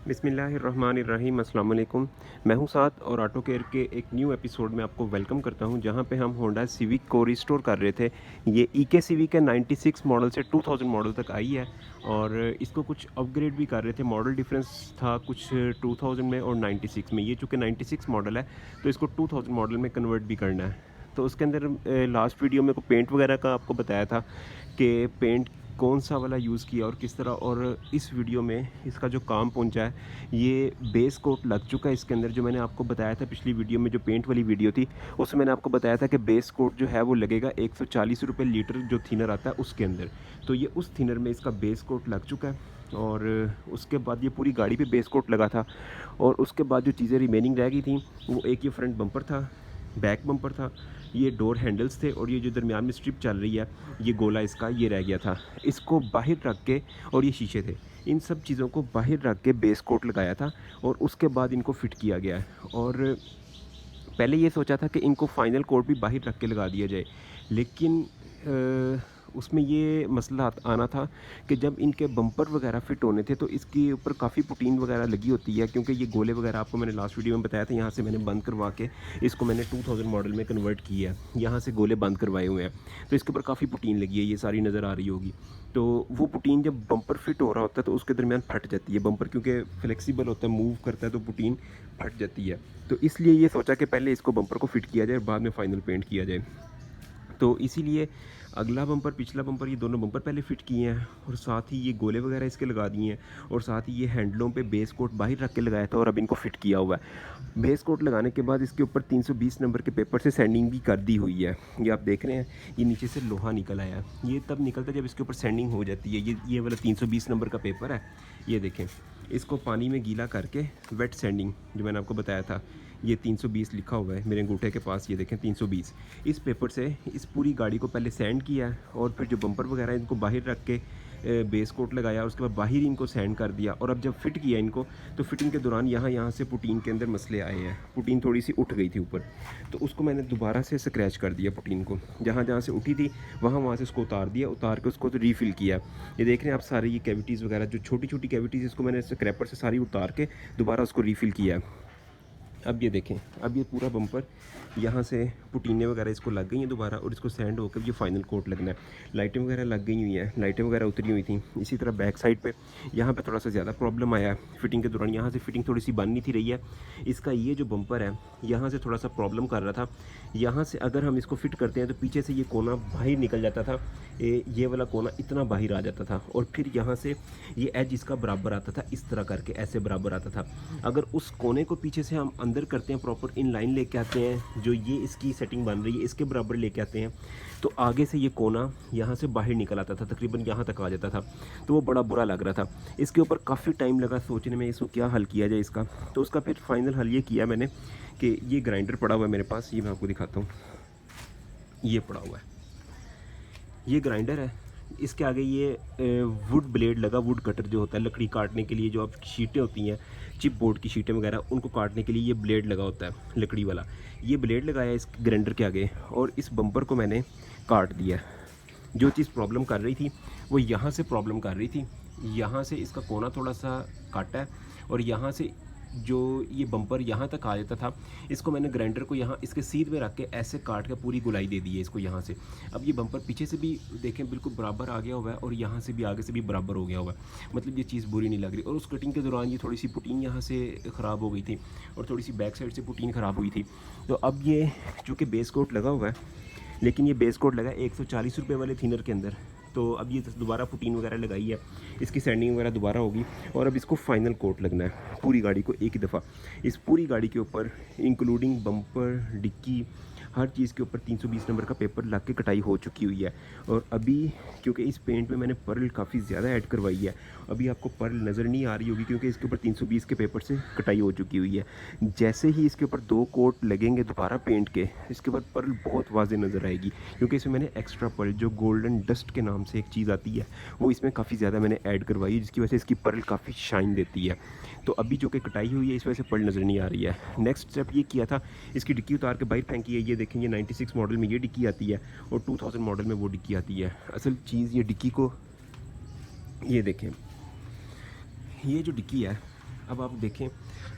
बिस्मिल्लाहिर्रहमानिर्रहीम अस्सलाम वालेकुम। मैं हूं साद और ऑटो केयर के एक न्यू एपिसोड में आपको वेलकम करता हूं, जहां पे हम होंडा सिविक को रिस्टोर कर रहे थे। ये ईके सिविक है, 96 मॉडल से 2000 मॉडल तक आई है और इसको कुछ अपग्रेड भी कर रहे थे। मॉडल डिफरेंस था कुछ 2000 में और 96 में। ये चूँकि 96 मॉडल है तो इसको 2000 मॉडल में कन्वर्ट भी करना है। तो उसके अंदर लास्ट वीडियो में को पेंट वगैरह का आपको बताया था कि पेंट कौन सा वाला यूज़ किया और किस तरह। और इस वीडियो में इसका जो काम पहुंचा है, ये बेस कोट लग चुका है इसके अंदर। जो मैंने आपको बताया था पिछली वीडियो में, जो पेंट वाली वीडियो थी, उसमें मैंने आपको बताया था कि बेस कोट जो है वो लगेगा 140 रुपये लीटर जो थिनर आता है उसके अंदर। तो ये उस थिनर में इसका बेस कोट लग चुका है और उसके बाद ये पूरी गाड़ी पे बेस कोट लगा था। और उसके बाद जो चीज़ें रिमेनिंग रह गई थी वो एक ये फ्रंट बम्पर था, बैक बम्पर था, ये डोर हैंडल्स थे और ये जो दरमियान में स्ट्रिप चल रही है, ये गोला इसका ये रह गया था। इसको बाहर रख के, और ये शीशे थे, इन सब चीज़ों को बाहर रख के बेस कोट लगाया था और उसके बाद इनको फिट किया गया है। और पहले ये सोचा था कि इनको फाइनल कोट भी बाहर रख के लगा दिया जाए, लेकिन उसमें ये मसला आना था कि जब इनके बम्पर वगैरह फ़िट होने थे तो इसके ऊपर काफ़ी पुटीन वगैरह लगी होती है, क्योंकि ये गोले वगैरह आपको मैंने लास्ट वीडियो में बताया था। यहाँ से मैंने बंद करवा के इसको मैंने 2000 मॉडल में कन्वर्ट किया है। यहाँ से गोले बंद करवाए हुए हैं तो इसके ऊपर काफ़ी पुटीन लगी है, ये सारी नज़र आ रही होगी। तो वो पुटीन जब बम्पर फिट हो रहा होता है तो उसके दरमियान फट जाती है। बम्पर क्योंकि फ्लेक्सिबल होता है, मूव करता है, तो पुटीन फट जाती है। तो इसलिए ये सोचा कि पहले इसको बम्पर को फिट किया जाए और बाद में फ़ाइनल पेंट किया जाए। तो इसीलिए अगला बम्पर, पिछला बम्पर, ये दोनों बम्पर पहले फ़िट किए हैं और साथ ही ये गोले वगैरह इसके लगा दिए हैं और साथ ही ये हैंडलों पे बेस कोट बाहर रख के लगाया था और अब इनको फ़िट किया हुआ है। बेस कोट लगाने के बाद इसके ऊपर 320 नंबर के पेपर से सैंडिंग भी कर दी हुई है। ये आप देख रहे हैं, ये नीचे से लोहा निकल आया है। ये तब निकलता है जब इसके ऊपर सैंडिंग हो जाती है। ये वाला 320 नंबर का पेपर है, ये देखें। इसको पानी में गीला करके वेट सैंडिंग, जो मैंने आपको बताया था, ये 320 लिखा हुआ है मेरे अंगूठे के पास, ये देखें 320। इस पेपर से इस पूरी गाड़ी को पहले सैंड किया है और फिर जो बम्पर वगैरह इनको बाहर रख के बेस कोट लगाया और उसके बाद बाहर इनको सैंड कर दिया। और अब जब फिट किया इनको, तो फिटिंग के दौरान यहाँ से पुटीन के अंदर मसले आए हैं। पुटीन थोड़ी सी उठ गई थी ऊपर, तो उसको मैंने दोबारा से स्क्रैच कर दिया। पुटीन को जहाँ से उठी थी वहाँ से उसको उतार दिया, उतार के उसको तो रीफ़िल किया। ये देख रहे हैं आप सारे ये कैविटीज़ वगैरह, जो छोटी छोटी कैविटीज़, इसको मैंने स्क्रैपर से सारी उतार के दोबारा उसको रीफ़िल किया। अब ये देखें, अब ये पूरा बम्पर यहाँ से पुटीने वगैरह इसको लग गई हैं दोबारा और इसको सैंड होकर ये फाइनल कोट लगना है। लाइटें वगैरह लग गई हुई हैं, लाइटें वगैरह उतरी हुई थी। इसी तरह बैक साइड पे यहाँ पे थोड़ा सा ज़्यादा प्रॉब्लम आया फिटिंग के दौरान। यहाँ से फिटिंग थोड़ी सी बन नहीं थी रही है। इसका ये जो बम्पर है यहाँ से थोड़ा सा प्रॉब्लम कर रहा था। यहाँ से अगर हम इसको फिट करते हैं तो पीछे से ये कोना बाहर निकल जाता था, ये वाला कोना इतना बाहर आ जाता था और फिर यहाँ से ये एज इसका बराबर आता था, इस तरह करके ऐसे बराबर आता था। अगर उस कोने को पीछे से हम अंदर करते हैं, प्रॉपर इन लाइन लेके आते हैं, जो ये इसकी सेटिंग बन रही है इसके बराबर लेके आते हैं, तो आगे से ये कोना यहाँ से बाहर निकल आता था, तकरीबन यहाँ तक आ जाता था। तो वो बड़ा बुरा लग रहा था। इसके ऊपर काफ़ी टाइम लगा सोचने में इसको क्या हल किया जाए इसका। तो उसका फिर फाइनल हल ये किया मैंने कि ये ग्राइंडर पड़ा हुआ है मेरे पास, ये मैं आपको दिखाता हूँ। ये पड़ा हुआ है, ये ग्राइंडर है। इसके आगे ये वुड ब्लेड लगा, वुड कटर जो होता है लकड़ी काटने के लिए, जो आप शीटें होती हैं, चिप बोर्ड की शीटें वगैरह, उनको काटने के लिए ये ब्लेड लगा होता है लकड़ी वाला। ये ब्लेड लगाया इस ग्राइंडर के आगे और इस बम्पर को मैंने काट दिया। जो चीज़ प्रॉब्लम कर रही थी वो यहाँ से प्रॉब्लम कर रही थी। यहाँ से इसका कोना थोड़ा सा काटा है और यहाँ से जो ये बम्पर यहाँ तक आ जाता था, इसको मैंने ग्राइंडर को यहाँ इसके सीध में रख के ऐसे काट के पूरी गुलाई दे दी है इसको यहाँ से। अब ये बम्पर पीछे से भी देखें बिल्कुल बराबर आ गया हुआ है और यहाँ से भी आगे से भी बराबर हो गया हुआ है। मतलब ये चीज़ बुरी नहीं लग रही। और उस कटिंग के दौरान ये थोड़ी सी पुटीन यहाँ से ख़राब हो गई थी और थोड़ी सी बैक साइड से पुटीन ख़राब हुई थी। तो अब ये चूँकि बेस कोट लगा हुआ है, लेकिन ये बेस कोट लगा 140 रुपये वाले थिनर के अंदर, तो अब ये दोबारा पुटीन वगैरह लगाई है, इसकी सैंडिंग वगैरह दोबारा होगी और अब इसको फाइनल कोट लगना है पूरी गाड़ी को एक ही दफ़ा। इस पूरी गाड़ी के ऊपर इंक्लूडिंग बम्पर, डिक्की, हर चीज़ के ऊपर 320 नंबर का पेपर लग के कटाई हो चुकी हुई है। और अभी क्योंकि इस पेंट में मैंने पर्ल काफ़ी ज़्यादा ऐड करवाई है, अभी आपको पर्ल नज़र नहीं आ रही होगी क्योंकि इसके ऊपर 320 के पेपर से कटाई हो चुकी हुई है। जैसे ही इसके ऊपर 2 कोट लगेंगे दोबारा पेंट के, इसके बाद पर्ल बहुत वाज़े नज़र आएगी, क्योंकि इसमें मैंने एक्स्ट्रा पर्ल, जो गोल्डन डस्ट के नाम से एक चीज़ आती है, वो इसमें काफ़ी ज़्यादा मैंने ऐड करवाई है, जिसकी वजह से इसकी पर्ल काफ़ी शाइन देती है। तो अभी जो कि कटाई हुई है इस वजह से पर्ल नज़र नहीं आ रही है। नेक्स्ट स्टेप ये किया था, इसकी डिक्की उतार के बाहर फेंकी है। ये देखें, ये 96 मॉडल में ये डिक्की आती है और 2000 मॉडल में वो डिक्की आती है। असल चीज़ ये डिक्की को, ये देखें, ये जो डिक्की है अब आप देखें,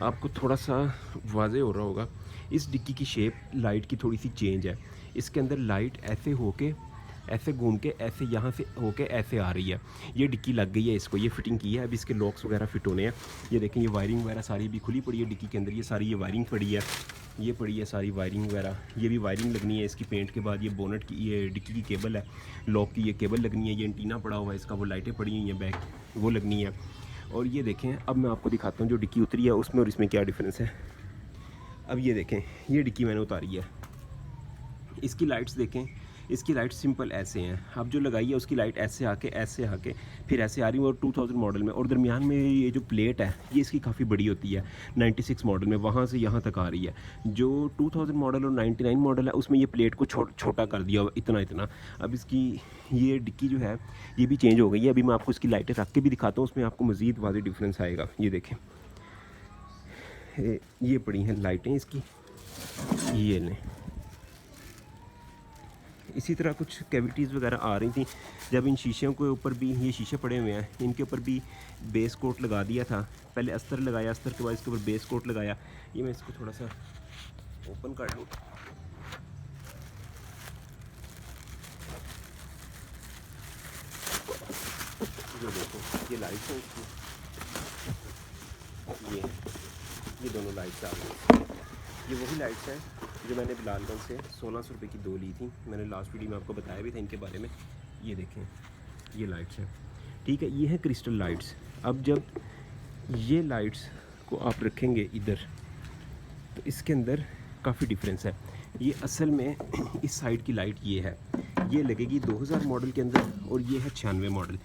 आपको थोड़ा सा वाज़े हो रहा होगा, इस डिक्की की शेप लाइट की थोड़ी सी चेंज है। इसके अंदर लाइट ऐसे होके, ऐसे घूम के, ऐसे यहाँ से होके ऐसे आ रही है। ये डिक्की लग गई है इसको, ये फिटिंग की है। अब इसके लॉक्स वगैरह फिट होने हैं। ये देखें, ये वायरिंग वगैरह सारी भी खुली पड़ी है डिक्की के अंदर। ये सारी ये वायरिंग पड़ी है, ये पड़ी है सारी वायरिंग वगैरह। ये भी वायरिंग लगनी है इसकी पेंट के बाद। ये बोनट की, ये डिक्की की केबल है, लॉक की ये केबल लगनी है। ये एंटीना पड़ा हुआ है इसका, वो लाइटें पड़ी हुई हैं बैक, वो लगनी है। और ये देखें, अब मैं आपको दिखाता हूँ जो डिक्की उतरी है उसमें और इसमें क्या डिफरेंस है। अब ये देखें, ये डिक्की मैंने उतारी है। इसकी लाइट्स देखें, इसकी लाइट सिंपल ऐसे हैं। अब जो लगाई है उसकी लाइट ऐसे आके फिर ऐसे आ रही है। और 2000 मॉडल में, और दरमियान में ये जो प्लेट है ये इसकी काफ़ी बड़ी होती है। 96 मॉडल में वहाँ से यहाँ तक आ रही है। जो 2000 मॉडल और 99 मॉडल है उसमें ये प्लेट को छोटा कर दिया इतना। अब इसकी ये डिक्की जो है ये भी चेंज हो गई है। अभी मैं आपको इसकी लाइटें रख के भी दिखाता हूँ, उसमें आपको मज़ीद वाज़ेह डिफरेंस आएगा। ये देखें, ये पड़ी हैं लाइटें इसकी, ये लें। इसी तरह कुछ कैविटीज़ वगैरह आ रही थी। जब इन शीशों के ऊपर भी, ये शीशे पड़े हुए हैं, इनके ऊपर भी बेस कोट लगा दिया था। पहले अस्तर लगाया, अस्तर के बाद इसके ऊपर बेस कोट लगाया। ये मैं इसको थोड़ा सा ओपन कर लूँ। ये देखो, ये लाइट्स हैं इसकी, ये दोनों लाइट्स आ गई। ये वही लाइट्स हैं जो मैंने बिलालगंज से 1600 रुपये की 2 ली थी। मैंने लास्ट वीडियो में आपको बताया भी था इनके बारे में। ये देखें, ये लाइट्स हैं, ठीक है। ये है क्रिस्टल लाइट्स। अब जब ये लाइट्स को आप रखेंगे इधर, तो इसके अंदर काफ़ी डिफरेंस है। ये असल में इस साइड की लाइट ये है, ये लगेगी 2000 मॉडल के अंदर, और ये है 96 मॉडल।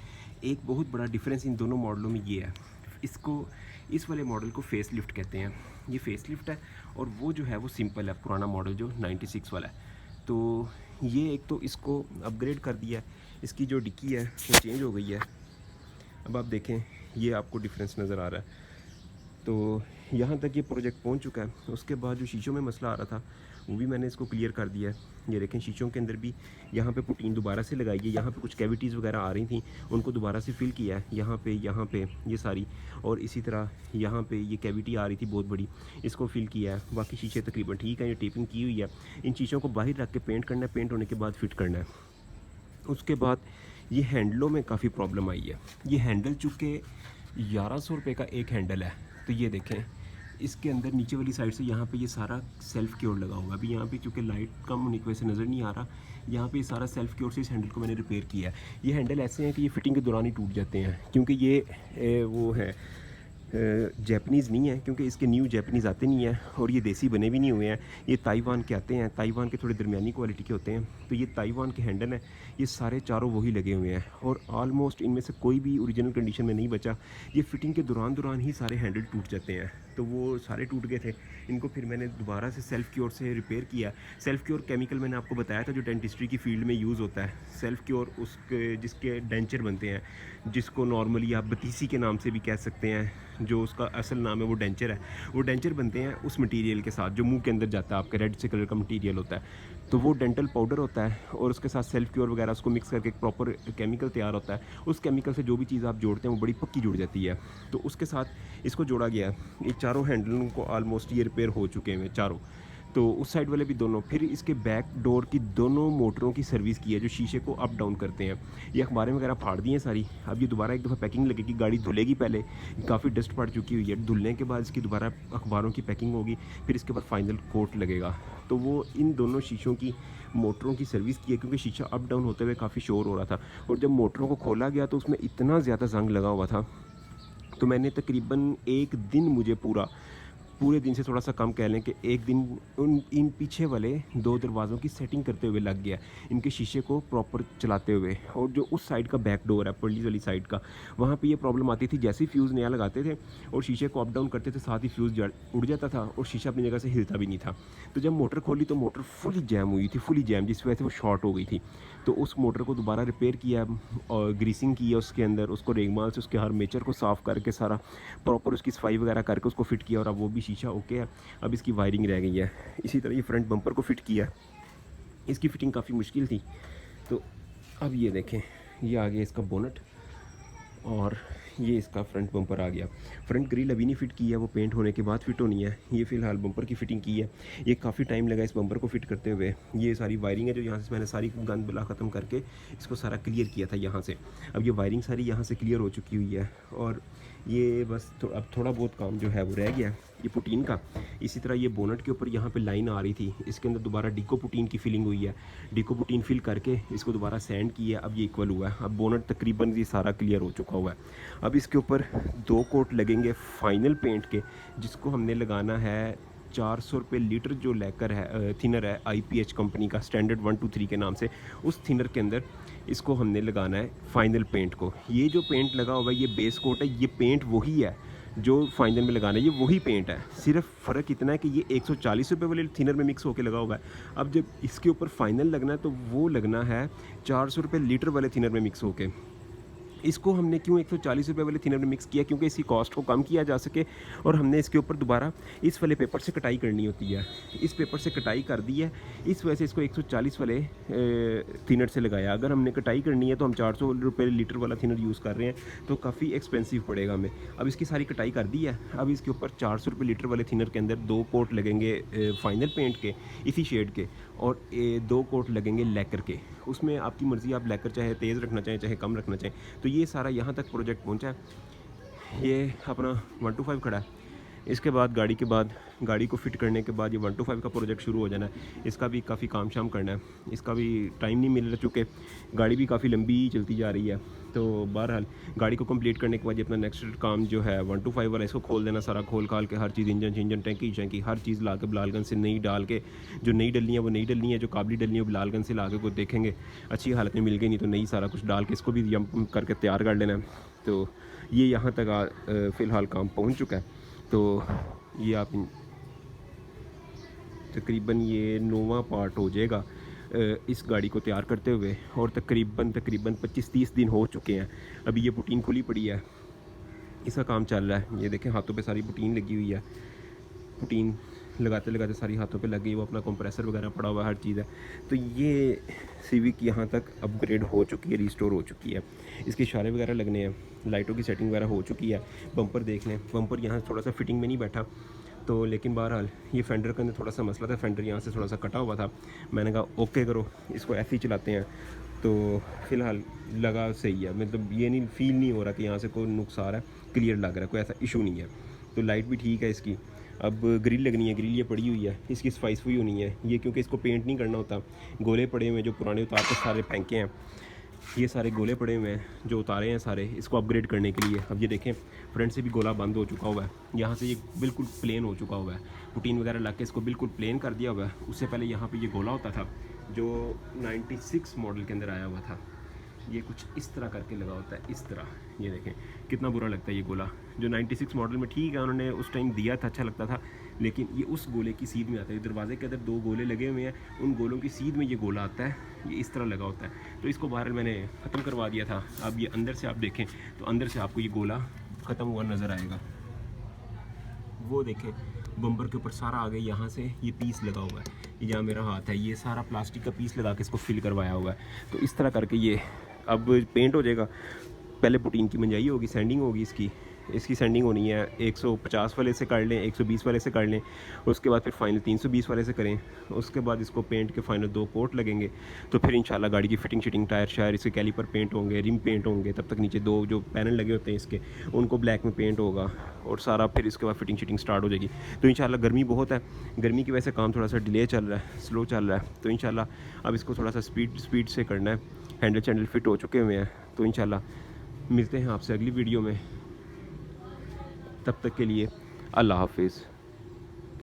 एक बहुत बड़ा डिफरेंस इन दोनों मॉडलों में ये है, इसको, इस वाले मॉडल को फेस लिफ्ट कहते हैं। ये फेस लिफ्ट है, और वो जो है वो सिंपल है, पुराना मॉडल जो 96 वाला है। तो ये एक तो इसको अपग्रेड कर दिया है। इसकी जो डिक्की है वो चेंज हो गई है। अब आप देखें, ये आपको डिफरेंस नज़र आ रहा है। तो यहाँ तक ये प्रोजेक्ट पहुँच चुका है। उसके बाद जो शीशों में मसला आ रहा था वो भी मैंने इसको क्लियर कर दिया है। ये देखें, शीशों के अंदर भी यहाँ पे पुटीन दोबारा से लगाई है। यहाँ पे कुछ कैविटीज़ वगैरह आ रही थी, उनको दोबारा से फिल किया है। यहाँ पे ये सारी, और इसी तरह यहाँ पे ये कैविटी आ रही थी बहुत बड़ी, इसको फिल किया है। बाकी शीशे तकरीबन ठीक है, ये टेपिंग की हुई है। इन शीशों को बाहर रख के पेंट करना है, पेंट होने के बाद फिट करना है। उसके बाद ये हैंडलों में काफ़ी प्रॉब्लम आई है। ये हैंडल चूँकि 1100 रुपये का एक हैंडल है। तो ये देखें, इसके अंदर नीचे वाली साइड से यहाँ पे ये सारा सेल्फ क्योर लगा हुआ है। अभी यहाँ पे चूँकि लाइट कम होने की वजह से नज़र नहीं आ रहा, यहाँ पे ये सारा सेल्फ क्योर से इस हैंडल को मैंने रिपेयर किया है। ये हैंडल ऐसे हैं कि ये फिटिंग के दौरान ही टूट जाते हैं, क्योंकि ये वो है जैपनीज़ नहीं है, क्योंकि इसके न्यू जैपनीज़ आते नहीं हैं, और ये देसी बने भी नहीं हुए हैं। ये ताइवान के आते हैं, ताइवान के थोड़े दरमियानी क्वालिटी के होते हैं। तो ये ताइवान के हैंडल हैं, ये सारे चारों वही लगे हुए हैं, और ऑलमोस्ट इनमें से कोई भी ओरिजिनल कंडीशन में नहीं बचा। ये फिटिंग के दौरान ही सारे हैंडल टूट जाते हैं। तो वो सारे टूट गए थे। इनको फिर मैंने दोबारा से सेल्फ क्योर से रिपेयर किया। सेल्फ क्योर केमिकल मैंने आपको बताया था जो डेंटिस्ट्री की फील्ड में यूज़ होता है। सेल्फ क्योर उसके जिसके डेंचर बनते हैं, जिसको नॉर्मली आप बतीसी के नाम से भी कह सकते हैं, जो उसका असल नाम है वो डेंचर है। वो डेंचर बनते हैं उस मटेरियल के साथ जो मुंह के अंदर जाता है, आपके रेड से कलर का मटेरियल होता है। तो वो डेंटल पाउडर होता है, और उसके साथ सेल्फ क्योर वगैरह उसको मिक्स करके एक प्रॉपर केमिकल तैयार होता है। उस केमिकल से जो भी चीज़ आप जोड़ते हैं वो बड़ी पक्की जुड़ जाती है। तो उसके साथ इसको जोड़ा गया है। ये चारों हैंडलों को ऑलमोस्ट ये रिपेयर हो चुके हैं चारों। तो उस साइड वाले भी दोनों। फिर इसके बैक डोर की दोनों मोटरों की सर्विस की है जो शीशे को अप डाउन करते हैं। ये अखबारें वगैरह फाड़ दी हैं सारी। अब ये दोबारा एक दफ़ा पैकिंग लगेगी, गाड़ी धुलेगी। पहले काफ़ी डस्ट पड़ चुकी हुई है, धुलने के बाद इसकी दोबारा अखबारों की पैकिंग होगी, फिर इसके बाद फाइनल कोट लगेगा। तो वो इन दोनों शीशों की मोटरों की सर्विस की है, क्योंकि शीशा अप डाउन होते हुए काफ़ी शोर हो रहा था। और जब मोटरों को खोला गया तो उसमें इतना ज़्यादा जंग लगा हुआ था, तो मैंने तकरीबन एक दिन, मुझे पूरे दिन से थोड़ा सा कम कह लें कि एक दिन इन पीछे वाले 2 दरवाज़ों की सेटिंग करते हुए लग गया, इनके शीशे को प्रॉपर चलाते हुए। और जो उस साइड का बैक डोर है, पुलिस वाली साइड का, वहाँ पे ये प्रॉब्लम आती थी। जैसे ही फ्यूज़ नया लगाते थे और शीशे को अप डाउन करते थे, साथ ही फ्यूज़ उड़ जाता था और शीशा अपनी जगह से हिलता भी नहीं था। तो जब मोटर खोली तो मोटर फुली जैम हुई थी, फुली जैम, जिस वजह से वो शॉर्ट हो गई थी। तो उस मोटर को दोबारा रिपेयर किया और ग्रीसिंग की है उसके अंदर, उसको रेगमाल से उसके आर्मेचर को साफ़ करके सारा प्रॉपर उसकी सफाई वगैरह करके उसको फिट किया, और अब वो भी शीशा ओके है। अब इसकी वायरिंग रह गई है। इसी तरह ये फ्रंट बम्पर को फिट किया, इसकी फ़िटिंग काफ़ी मुश्किल थी। तो अब ये देखें, ये आ गया इसका बोनट, और ये इसका फ्रंट बम्पर आ गया। फ्रंट ग्रिल अभी नहीं फ़िट की है, वो पेंट होने के बाद फ़िट होनी है। ये फ़िलहाल बम्पर की फ़िटिंग की है। ये काफ़ी टाइम लगा इस बम्पर को फ़िट करते हुए। ये सारी वायरिंग है जो यहाँ से मैंने सारी गंद बला ख़त्म करके इसको सारा क्लियर किया था यहाँ से। अब ये वायरिंग सारी यहाँ से क्लियर हो चुकी हुई है और ये बस अब थोड़ा बहुत काम जो है वो रह गया है ये पुटीन का। इसी तरह ये बोनट के ऊपर यहाँ पे लाइन आ रही थी, इसके अंदर दोबारा डिको पुटीन की फिलिंग हुई है। डिको पुटीन फिल करके इसको दोबारा सैंड किया, अब ये इक्वल हुआ है। अब बोनट तकरीबन ये सारा क्लियर हो चुका हुआ है। अब इसके ऊपर 2 कोट लगेंगे फाइनल पेंट के, जिसको हमने लगाना है 400 रुपये लीटर जो लैकर है, थिनर है IPH कंपनी का स्टैंडर्ड 123 के नाम से। उस थिनर के अंदर इसको हमने लगाना है फाइनल पेंट को। ये जो पेंट लगा हुआ है ये बेस कोट है, ये पेंट वही है जो फाइनल में लगाना है, ये वही पेंट है। सिर्फ फ़र्क इतना है कि ये 140 रुपये वाले थिनर में मिक्स होकर लगा हुआ है। अब जब इसके ऊपर फाइनल लगना है तो वो लगना है 400 रुपये लीटर वाले थिनर में मिक्स होके। इसको हमने क्यों 140 रुपये वाले थिनर में मिक्स किया, क्योंकि इसकी कॉस्ट को कम किया जा सके और हमने इसके ऊपर दोबारा इस वाले पेपर से कटाई करनी होती है। इस पेपर से कटाई कर दी है, इस वजह से इसको 140 वाले थिनर से लगाया। अगर हमने कटाई करनी है तो हम 400 रुपये लीटर वाला थिनर यूज़ कर रहे हैं तो काफ़ी एक्सपेंसिव पड़ेगा हमें। अब इसकी सारी कटाई कर दी है। अब इसके ऊपर 400 रुपये लीटर वाले थिनर के अंदर 2 कोट लगेंगे फाइनल पेंट के इसी शेड के, और 2 कोट लगेंगे लैकर के। उसमें आपकी मर्ज़ी, आप लैकर चाहे तेज़ रखना चाहें चाहे कम रखना चाहें। तो ये सारा यहाँ तक प्रोजेक्ट पहुँचा है। ये अपना 125 खड़ा है। इसके बाद गाड़ी को फिट करने के बाद ये 125 का प्रोजेक्ट शुरू हो जाना है। इसका भी काफ़ी काम शाम करना है, इसका भी टाइम नहीं मिल रहा चूँकि गाड़ी भी काफ़ी लंबी चलती जा रही है। तो बहरहाल गाड़ी को कंप्लीट करने के बाद ये अपना नेक्स्ट काम जो है 125 वाला, इसको खोल देना, सारा खोल खाल के हर चीज़, इंजन टैंकी हर चीज़ ला के बिलालगंज से नई डाल के, जो नई डलनी है वो नई डलनी है, जो काबली डलनी है वो बिलालगंज से ला के को देखेंगे अच्छी हालत में मिल गई, नहीं तो नई सारा कुछ डाल के इसको भी यम करके तैयार कर लेना है। तो ये यहाँ तक फ़िलहाल काम पहुँच चुका है। तो ये आप तकरीबन ये 9वां पार्ट हो जाएगा इस गाड़ी को तैयार करते हुए, और तकरीबन 25-30 दिन हो चुके हैं। अभी ये पुटीन खुली पड़ी है, इसका काम चल रहा है। ये देखें हाथों पे सारी पुटीन लगी हुई है, पुटीन लगाते लगाते सारी हाथों पे लग गई, वो अपना कंप्रेसर वगैरह पड़ा हुआ है, हर चीज़ है। तो ये सिविक यहाँ तक अपग्रेड हो चुकी है, रिस्टोर हो चुकी है। इसके इशारे वगैरह लगने हैं, लाइटों की सेटिंग वगैरह हो चुकी है। बम्पर देख लें, बम्पर यहाँ थोड़ा सा फिटिंग में नहीं बैठा तो, लेकिन बहरहाल ये फेंडर के अंदर थोड़ा सा मसला था, फेंडर यहाँ से थोड़ा सा कटा हुआ था। मैंने कहा ओके करो, इसको ऐसे ही चलाते हैं। तो फ़िलहाल लगा सही है, मतलब ये नहीं फील नहीं हो रहा कि यहाँ से कोई नुकसान है, क्लियर लग रहा है, कोई ऐसा इशू नहीं है। तो लाइट भी ठीक है इसकी। अब ग्रिल लगनी है, ग्रिल ये पड़ी हुई है, इसकी सफाई हुई होनी है। ये क्योंकि इसको पेंट नहीं करना होता, गोले पड़े हुए हैं जो पुराने उतार के सारे फेंके हैं, ये सारे गोले पड़े हुए हैं जो उतारे हैं सारे, इसको अपग्रेड करने के लिए। अब ये देखें फ्रंट से भी गोला बंद हो चुका हुआ है, यहाँ से ये बिल्कुल प्लेन हो चुका हुआ है। पुटीन वगैरह लग के इसको बिल्कुल प्लेन कर दिया हुआ है। उससे पहले यहाँ पे ये गोला होता था जो 96 मॉडल के अंदर आया हुआ था, ये कुछ इस तरह करके लगा होता है, इस तरह। ये देखें कितना बुरा लगता है ये गोला, जो 96 मॉडल में ठीक है उन्होंने उस टाइम दिया था, अच्छा लगता था, लेकिन ये उस गोले की सीध में आता है। दरवाजे के अंदर 2 गोले लगे हुए हैं, उन गोलों की सीध में ये गोला आता है, ये इस तरह लगा होता है। तो इसको बाहर मैंने ख़त्म करवा दिया था। अब ये अंदर से आप देखें तो अंदर से आपको ये गोला ख़त्म हुआ नज़र आएगा। वो देखें बम्पर के ऊपर सारा आगे यहाँ से ये पीस लगा हुआ है, ये जहाँ मेरा हाथ है ये सारा प्लास्टिक का पीस लगा के इसको फिल करवाया हुआ है। तो इस तरह करके ये अब पेंट हो जाएगा। पहले पुटीन की मंजाई होगी, सैंडिंग होगी, इसकी सैंडिंग होनी है। 150 वाले से कर लें, 120 वाले से कर लें, उसके बाद फिर फाइनल 320 वाले से करें। उसके बाद इसको पेंट के फाइनल 2 कोट लगेंगे। तो फिर इंशाल्लाह गाड़ी की फिटिंग शिटिंग, टायर शायर, इसके कैलिपर पेंट होंगे, रिम पेंट होंगे। तब तक नीचे 2 जो पैनल लगे होते हैं इसके, उनको ब्लैक में पेंट होगा और सारा फिर इसके बाद फिटिंग शिटिंग स्टार्ट हो जाएगी। तो इंशाल्लाह गर्मी बहुत है, गर्मी की वजह से काम थोड़ा सा डिले चल रहा है, स्लो चल रहा है। तो इंशाल्लाह अब इसको थोड़ा सा स्पीड से करना है। हैंडल चैंडल फिट हो चुके हुए हैं। तो इंशाल्लाह मिलते हैं आपसे अगली वीडियो में, तब तक के लिए अल्लाह हाफिज़।